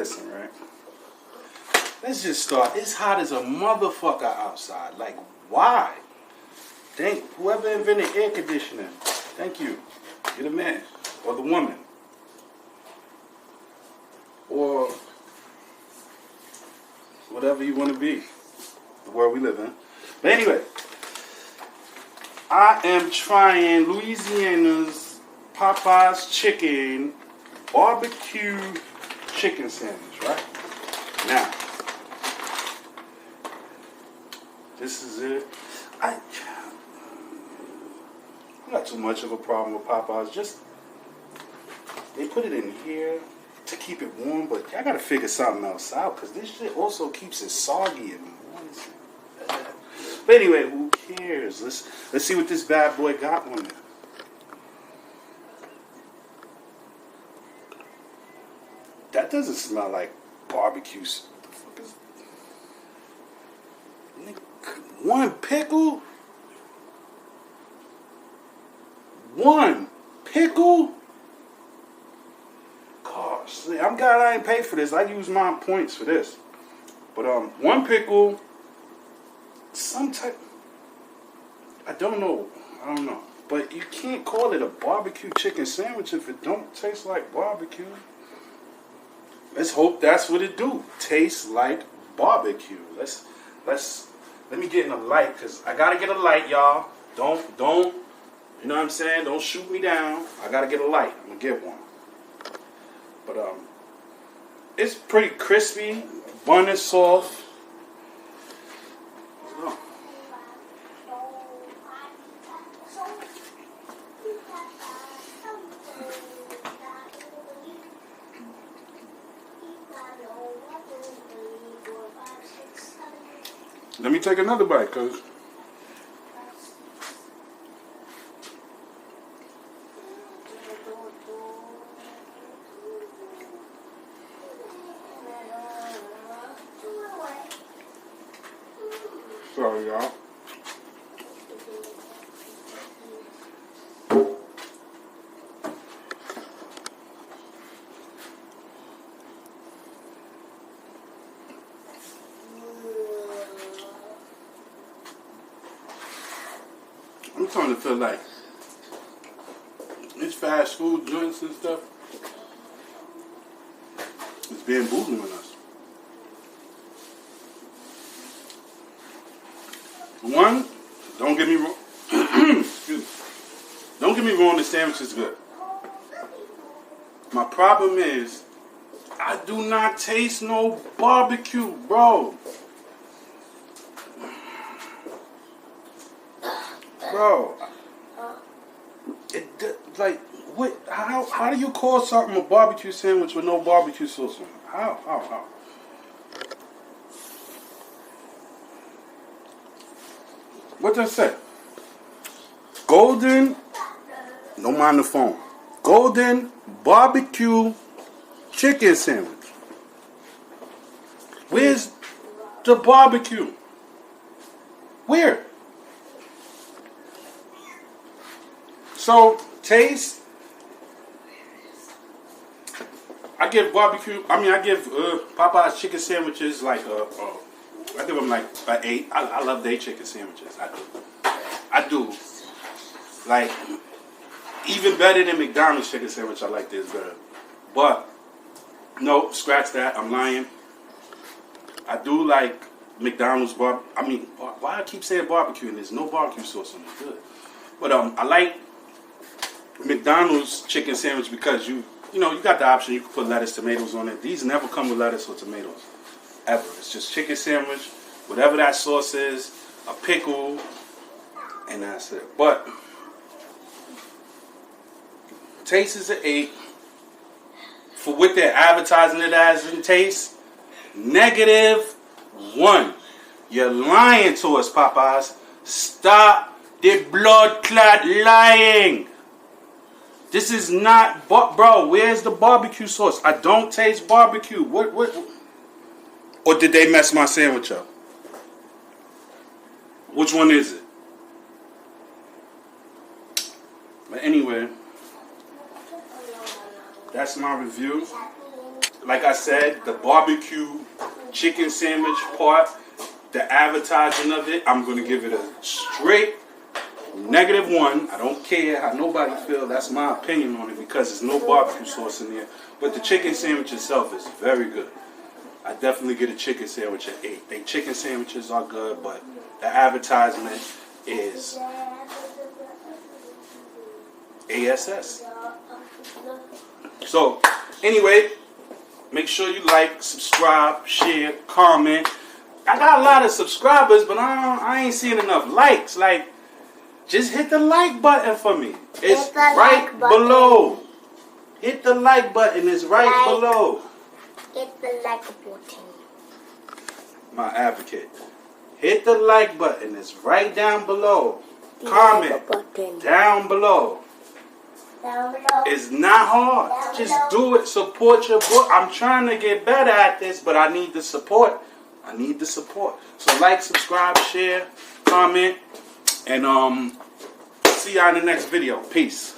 Listen, right? Let's just start. It's hot as a motherfucker outside. Like, why? Thank whoever invented air conditioning. Thank you. You're the man. Or the woman. Or whatever you want to be. The world we live in. But anyway, I am trying Louisiana's Popeye's chicken barbecue chicken sandwich, right? Now, this is it. I not too much of a problem with Popeyes. Just they put it in here to keep it warm, but I gotta figure something else out because this shit also keeps it soggy and moist. But anyway, who cares? Let's see what this bad boy got on there. That doesn't smell like barbecue. What the fuck is one pickle? One pickle? Gosh, I'm glad I ain't paid for this. I use my points for this. But one pickle, some type. I don't know. But you can't call it a barbecue chicken sandwich if it don't taste like barbecue. Let's hope that's what it do. Tastes like barbecue. Let me get in a light because I gotta get a light, y'all. Don't. You know what I'm saying? Don't shoot me down. I gotta get a light. I'm gonna get one. But it's pretty crispy. Bun is soft. Oh. Let me take another bite, cause sorry, y'all. I'm starting to feel like these fast food joints and stuff is bamboozling us. One, don't get me wrong. Excuse me. Don't get me wrong, the sandwich is good. My problem is, I do not taste no barbecue, bro. Bro, like, what? How do you call something a barbecue sandwich with no barbecue sauce on it? How? What does it say? Golden, don't mind the phone. Golden barbecue chicken sandwich. Where's the barbecue? Where? So, taste. I give Popeye's chicken sandwiches like I give them like an 8. I love their chicken sandwiches. I do. Like, even better than McDonald's chicken sandwich, I like this better. But, no, scratch that. I'm lying. I do like McDonald's why I keep saying barbecue and there's no barbecue sauce on it? Good. But I like McDonald's chicken sandwich because you got the option. You can put lettuce, tomatoes on it. These never come with lettuce or tomatoes. Ever. It's just chicken sandwich, whatever that sauce is, a pickle, and that's it. But taste is an 8. For what they're advertising it as in taste, -1. You're lying to us, Popeyes. Stop the blood clot lying. This is not, bro. Where's the barbecue sauce? I don't taste barbecue. What? Or did they mess my sandwich up? Which one is it? But anyway, that's my review. like I said, the barbecue chicken sandwich part, the advertising of it, I'm going to give it a straight -1. I don't care how nobody feels. That's my opinion on it because there's no barbecue sauce in there. But the chicken sandwich itself is very good. I definitely get a chicken sandwich at 8. They chicken sandwiches are good, but the advertisement is ASS. So, anyway, make sure you like, subscribe, share, comment. I got a lot of subscribers, but I ain't seeing enough likes. Like, just hit the like button for me. It's right below. Hit the like button. It's right below. Hit the like button. My advocate. Hit the like button. It's right down below. Comment down below. It's not hard. Just do it. Support your boy. I'm trying to get better at this, but I need the support. I need the support. So like, subscribe, share, comment, and see y'all in the next video. Peace.